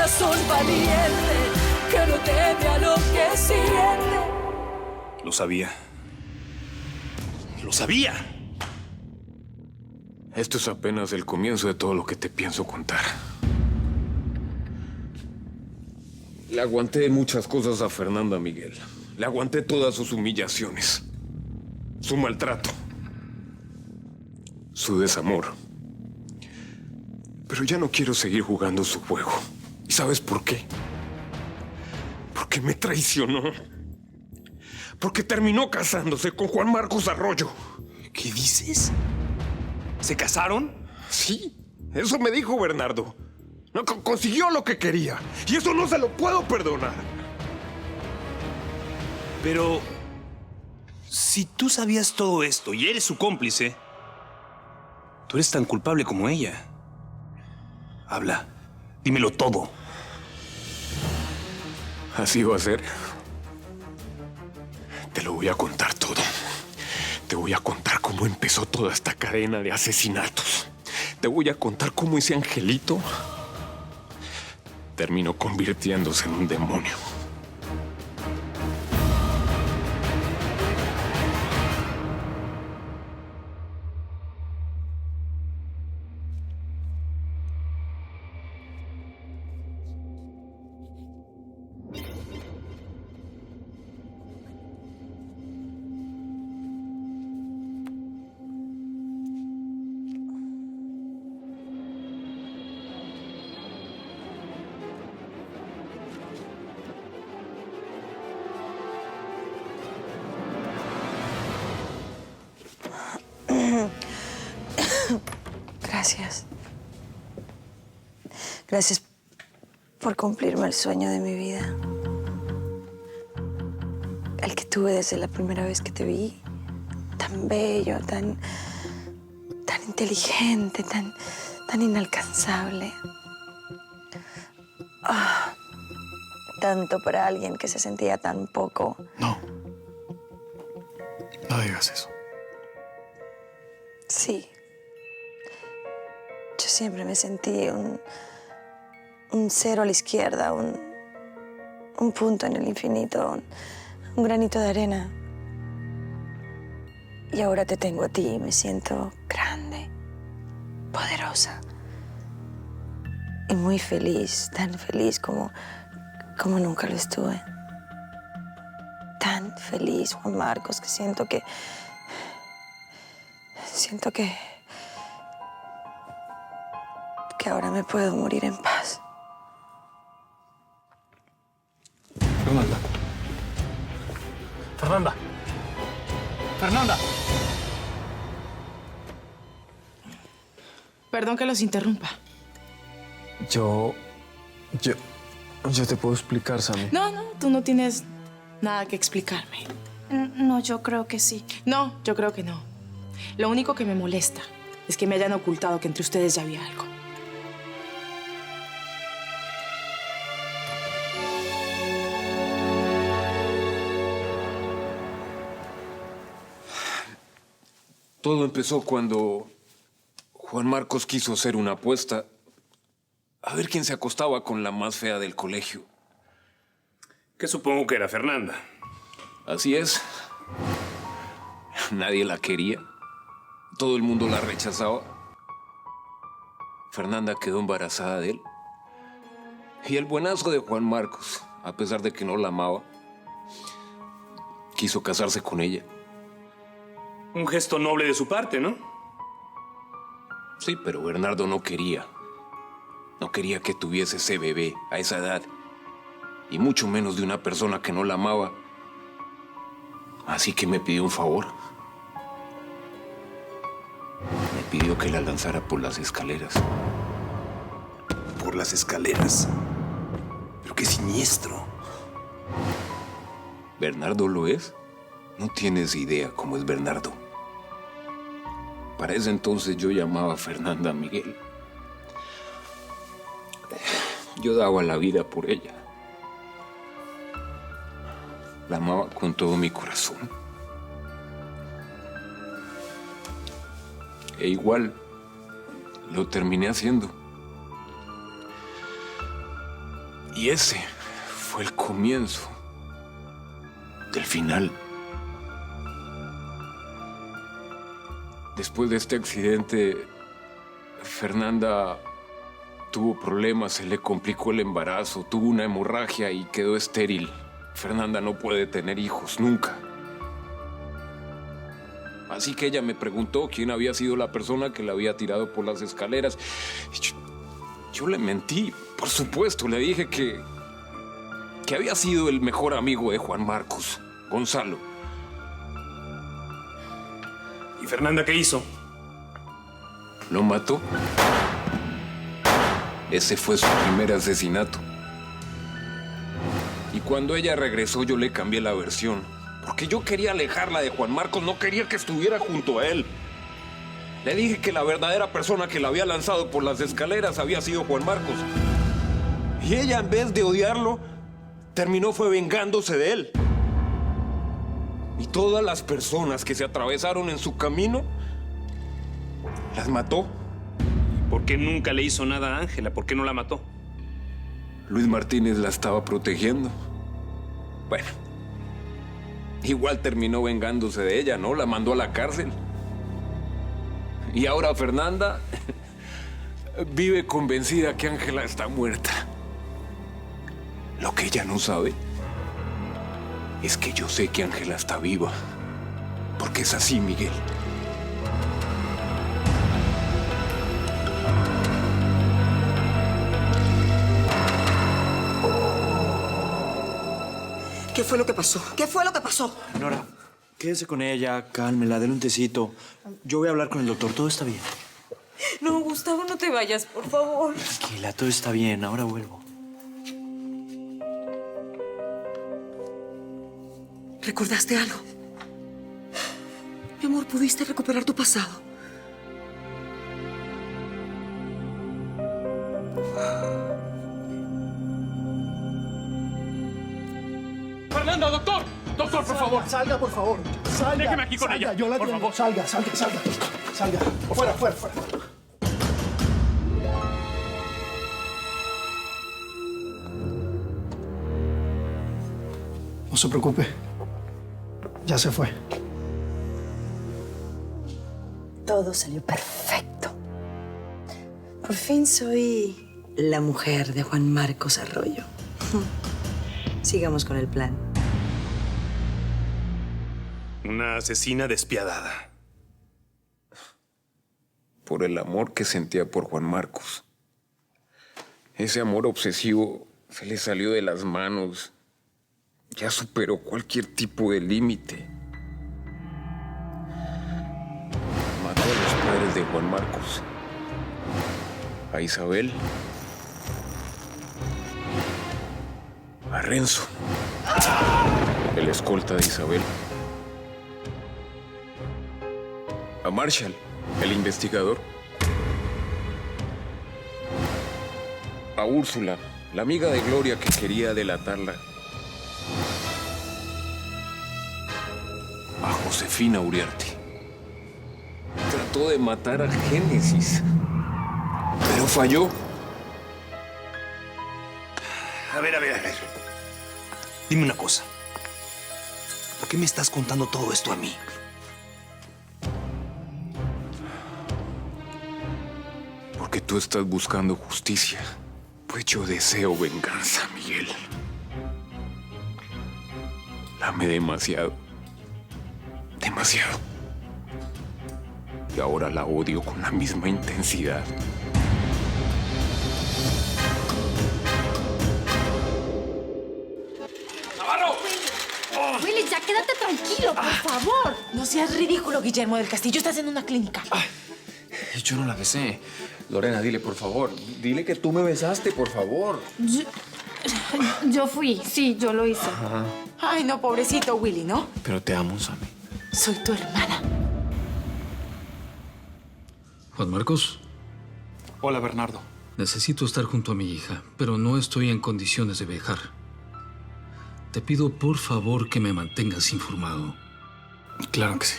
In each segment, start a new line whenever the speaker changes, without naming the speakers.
corazón valiente que no teme a lo que siente.
Lo sabía. ¡Lo sabía!
Esto es apenas el comienzo de todo lo que te pienso contar. Le aguanté muchas cosas a Fernanda, Miguel. Le aguanté todas sus humillaciones, su maltrato, su desamor. Pero ya no quiero seguir jugando su juego. ¿Y sabes por qué? Porque me traicionó. Porque terminó casándose con Juan Marcos Arroyo.
¿Qué dices? ¿Se casaron?
Sí, eso me dijo Bernardo. No, consiguió lo que quería. Y eso no se lo puedo perdonar.
Pero si tú sabías todo esto y eres su cómplice, tú eres tan culpable como ella. Habla, dímelo todo.
Así va a ser. Te lo voy a contar todo. Te voy a contar cómo empezó toda esta cadena de asesinatos. Te voy a contar cómo ese angelito terminó convirtiéndose en un demonio.
Gracias. Gracias por cumplirme el sueño de mi vida. El que tuve desde la primera vez que te vi. Tan bello, tan inteligente, tan inalcanzable. Tanto para alguien que se sentía tan poco.
No. No digas eso.
Sí. Yo siempre me sentí un cero a la izquierda, un punto en el infinito, un granito de arena. Y ahora te tengo a ti y me siento grande, poderosa y muy feliz, tan feliz como nunca lo estuve. Tan feliz, Juan Marcos, que siento que ahora me puedo morir en paz.
Fernanda. Fernanda. Fernanda.
Perdón que los interrumpa.
Yo te puedo explicar, Sammy.
No, tú no tienes nada que explicarme.
No, yo creo que sí.
No, yo creo que no. Lo único que me molesta es que me hayan ocultado que entre ustedes ya había algo.
Todo empezó cuando Juan Marcos quiso hacer una apuesta a ver quién se acostaba con la más fea del colegio.
Que supongo que era Fernanda.
Así es. Nadie la quería. Todo el mundo la rechazaba. Fernanda quedó embarazada de él. Y el buenazo de Juan Marcos, a pesar de que no la amaba, quiso casarse con ella.
Un gesto noble de su parte, ¿no?
Sí, pero Bernardo no quería. No quería que tuviese ese bebé a esa edad. Y mucho menos de una persona que no la amaba. Así que me pidió un favor. Me pidió que la lanzara por las escaleras.
Por las escaleras. Pero qué siniestro.
¿Bernardo lo es? No tienes idea cómo es Bernardo. Para ese entonces yo llamaba a Fernanda Miguel. Yo daba la vida por ella. La amaba con todo mi corazón. E igual lo terminé haciendo. Y ese fue el comienzo del final. Después de este accidente, Fernanda tuvo problemas, se le complicó el embarazo, tuvo una hemorragia y quedó estéril. Fernanda no puede tener hijos, nunca. Así que ella me preguntó quién había sido la persona que la había tirado por las escaleras. Yo le mentí, por supuesto. Le dije que había sido el mejor amigo de Juan Marcos, Gonzalo.
¿Y Fernanda qué hizo?
Lo mató. Ese fue su primer asesinato. Y cuando ella regresó, yo le cambié la versión. Porque yo quería alejarla de Juan Marcos, no quería que estuviera junto a él. Le dije que la verdadera persona que la había lanzado por las escaleras había sido Juan Marcos. Y ella, en vez de odiarlo, terminó fue vengándose de él. Y todas las personas que se atravesaron en su camino, las mató.
¿Por qué nunca le hizo nada a Ángela? ¿Por qué no la mató?
Luis Martínez la estaba protegiendo. Bueno, igual terminó vengándose de ella, ¿no? La mandó a la cárcel. Y ahora Fernanda vive convencida que Ángela está muerta. Lo que ella no sabe es que yo sé que Ángela está viva. Porque es así, Miguel.
¿Qué fue lo que pasó? ¿Qué fue lo que pasó?
Nora, quédese con ella, cálmela, dale un tecito. Yo voy a hablar con el doctor, todo está bien.
No, Gustavo, no te vayas, por favor.
Tranquila, todo está bien, ahora vuelvo.
¿Recordaste algo? Mi amor, ¿pudiste recuperar tu pasado?
¡Fernanda, doctor! ¡Doctor, por favor!
Salga, por favor. Salga.
Déjeme aquí con ella.
Yo la
por
atiendo.
favor.
Salga. Salga. Fuera. No se preocupe. Ya se fue.
Todo salió perfecto. Por fin soy la mujer de Juan Marcos Arroyo. Sigamos con el plan.
Una asesina despiadada.
Por el amor que sentía por Juan Marcos. Ese amor obsesivo se le salió de las manos. Ya superó cualquier tipo de límite. Mató a los padres de Juan Marcos. A Isabel. A Renzo. El escolta de Isabel. A Marshall, el investigador. A Úrsula, la amiga de Gloria que quería delatarla. A Josefina Uriarte. Trató de matar a Génesis, pero falló.
A ver. Dime una cosa. ¿Por qué me estás contando todo esto a mí?
Porque tú estás buscando justicia. Pues yo deseo venganza, Miguel. La amé demasiado. Demasiado. Y ahora la odio con la misma intensidad.
Willy, ya quédate tranquilo, por favor.
No seas ridículo, Guillermo del Castillo. Estás en una clínica.
Yo no la besé. Lorena, dile, por favor. Dile que tú me besaste, por favor.
Yo fui, sí, yo lo hice.
Ay, no, pobrecito Willy, ¿no?
Pero te amo, Sammy.
Soy tu hermana.
Juan Marcos,
Hola, Bernardo.
necesito estar junto a mi hija, pero no estoy en condiciones de viajar. Te pido, por favor, que me mantengas informado.
Claro que sí.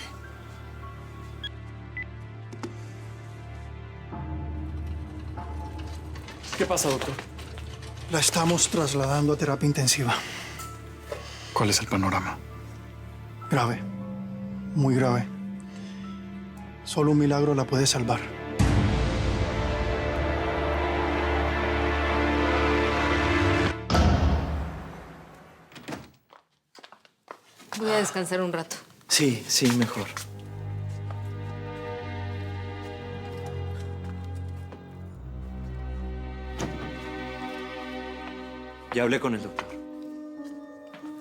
¿Qué pasa, doctor? La estamos trasladando a terapia intensiva.
¿Cuál es el panorama?
Grave. Muy grave. Solo un milagro la puede salvar.
Voy a descansar un rato.
Sí, sí, mejor. Ya hablé con el doctor.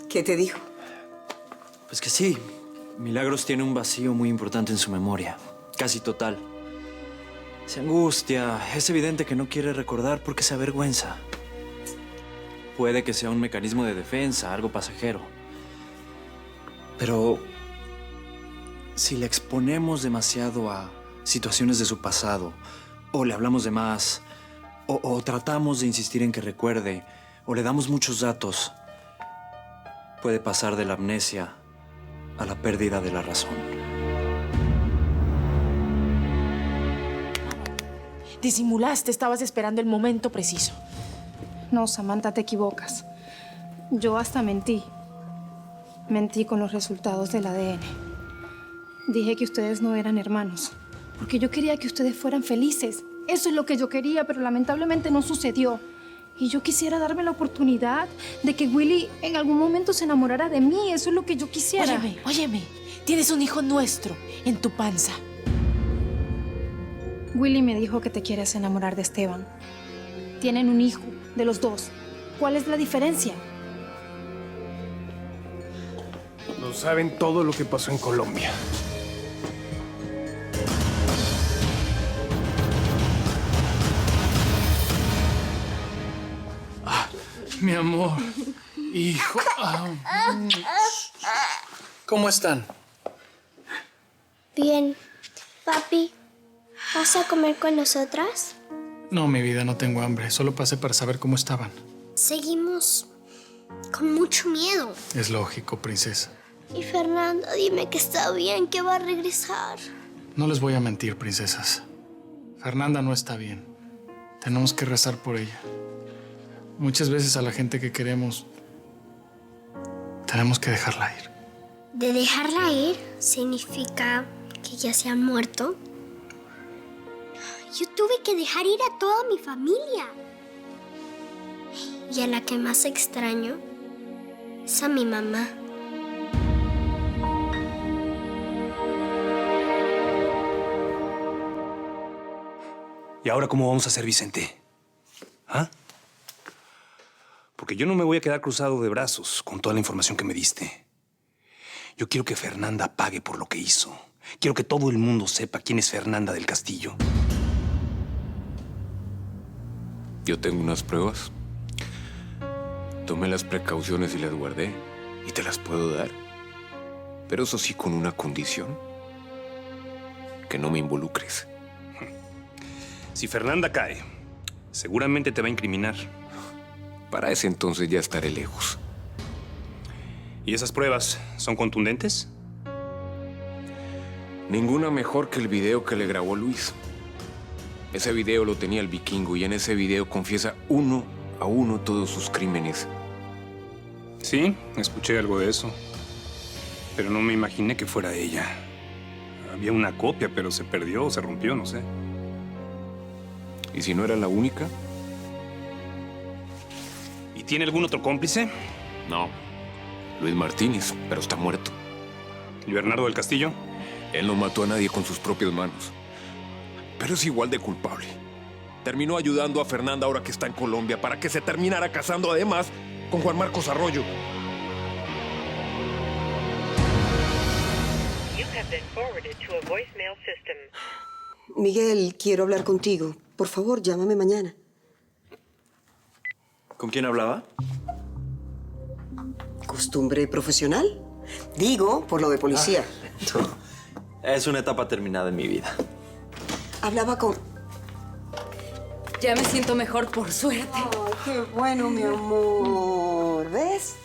¿Qué te dijo?
Pues que sí. Milagros tiene un vacío muy importante en su memoria. Casi total. Se angustia. Es evidente que no quiere recordar porque se avergüenza. Puede que sea un mecanismo de defensa, algo pasajero. Pero si le exponemos demasiado a situaciones de su pasado, o le hablamos de más, o tratamos de insistir en que recuerde, o le damos muchos datos, puede pasar de la amnesia a la pérdida de la razón.
Disimulaste, estabas esperando el momento preciso.
No, Samantha, te equivocas. Yo hasta mentí. Mentí con los resultados del ADN. Dije que ustedes no eran hermanos, porque yo quería que ustedes fueran felices. Eso es lo que yo quería, pero lamentablemente no sucedió. Y yo quisiera darme la oportunidad de que Willy en algún momento se enamorara de mí. Eso es lo que yo quisiera.
Óyeme. Tienes un hijo nuestro en tu panza.
Willy me dijo que te quieres enamorar de Esteban. Tienen un hijo, de los dos. ¿Cuál es la diferencia?
No saben todo lo que pasó en Colombia.
Mi amor, hijo. ¿Cómo están?
Bien. Papi, ¿vas a comer con nosotras?
No, mi vida, no tengo hambre. Solo pasé para saber cómo estaban.
Seguimos con mucho miedo.
Es lógico, princesa.
Y Fernanda, dime que está bien, que va a regresar.
No les voy a mentir, princesas. Fernanda no está bien. Tenemos que rezar por ella. Muchas veces a la gente que queremos, tenemos que dejarla ir.
¿De dejarla ir significa que ya se han muerto? Yo tuve que dejar ir a toda mi familia. Y a la que más extraño es a mi mamá.
¿Y ahora cómo vamos a hacer, Vicente? ¿Ah? Porque yo no me voy a quedar cruzado de brazos con toda la información que me diste. Yo quiero que Fernanda pague por lo que hizo. Quiero que todo el mundo sepa quién es Fernanda del Castillo.
Yo tengo unas pruebas. Tomé las precauciones y las guardé. Y te las puedo dar. Pero eso sí con una condición. Que no me involucres.
Si Fernanda cae, seguramente te va a incriminar.
Para ese entonces ya estaré lejos.
¿Y esas pruebas son contundentes?
Ninguna mejor que el video que le grabó Luis. Ese video lo tenía el vikingo y en ese video confiesa uno a uno todos sus crímenes.
Sí, escuché algo de eso. Pero no me imaginé que fuera ella. Había una copia, pero se perdió o se rompió, no sé.
¿Y si no era la única?
¿Y tiene algún otro cómplice?
No. Luis Martínez, pero está muerto.
¿Y Bernardo del Castillo?
Él no mató a nadie con sus propias manos. Pero es igual de culpable. Terminó ayudando a Fernanda ahora que está en Colombia para que se terminara casando además con Juan Marcos Arroyo.
Miguel, quiero hablar contigo. Por favor, llámame mañana.
¿Con quién hablaba?
¿Costumbre profesional? Digo, por lo de policía.
No. Es una etapa terminada en mi vida.
Hablaba con...
Ya me siento mejor, por suerte.
Ay, qué bueno, mi amor. ¿Ves?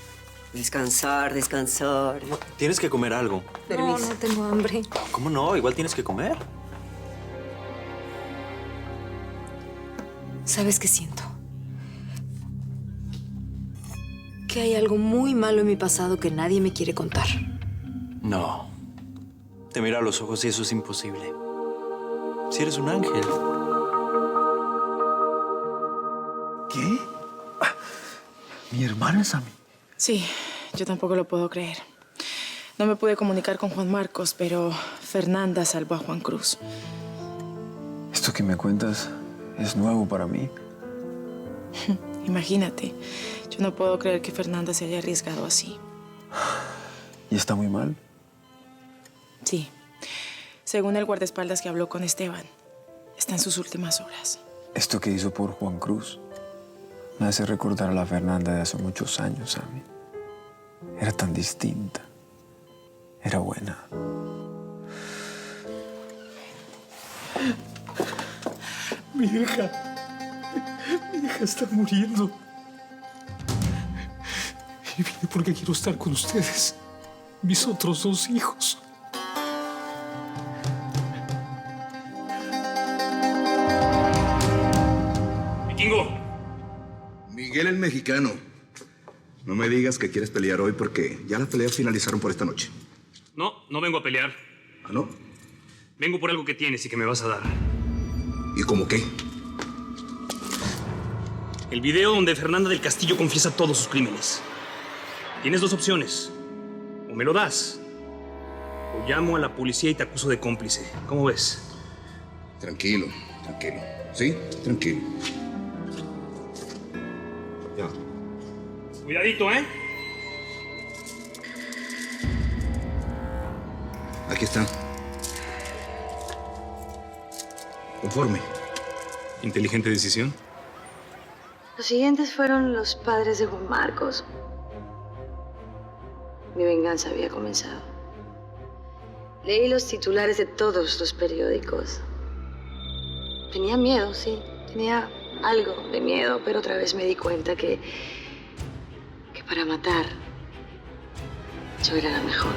Descansar, descansar.
Tienes que comer algo.
Permiso.
No tengo hambre.
¿Cómo no? Igual tienes que comer.
¿Sabes qué siento? que hay algo muy malo en mi pasado que nadie me quiere contar.
No. Te mira a los ojos y eso es imposible. Si eres un ángel. ¿Qué? ¿Mi hermana es a mí?
Sí, yo tampoco lo puedo creer. No me pude comunicar con Juan Marcos, pero Fernanda salvó a Juan Cruz.
Esto que me cuentas es nuevo para mí.
Imagínate, yo no puedo creer que Fernanda se haya arriesgado así.
¿Y está muy mal?
Sí. Según el guardaespaldas que habló con Esteban, está en sus últimas horas.
Esto que hizo por Juan Cruz me hace recordar a la Fernanda de hace muchos años, Sammy. Era tan distinta. Era buena.
Mi hija está muriendo. Y vine porque quiero estar con ustedes, mis otros 2 hijos. Vikingo.
Miguel el mexicano. No me digas que quieres pelear hoy porque ya las peleas finalizaron por esta noche.
No vengo a pelear.
¿Ah, no?
Vengo por algo que tienes y que me vas a dar.
¿Y cómo qué?
El video donde Fernanda del Castillo confiesa todos sus crímenes. Tienes 2 opciones. O me lo das, o llamo a la policía y te acuso de cómplice. ¿Cómo ves?
Tranquilo. ¿Sí? Tranquilo. Ya.
Cuidadito, ¿eh?
Aquí está. Conforme.
Inteligente decisión.
Los siguientes fueron los padres de Juan Marcos. Mi venganza había comenzado. Leí los titulares de todos los periódicos. Tenía miedo, sí. Tenía algo de miedo, pero otra vez me di cuenta que para matar yo era la mejor.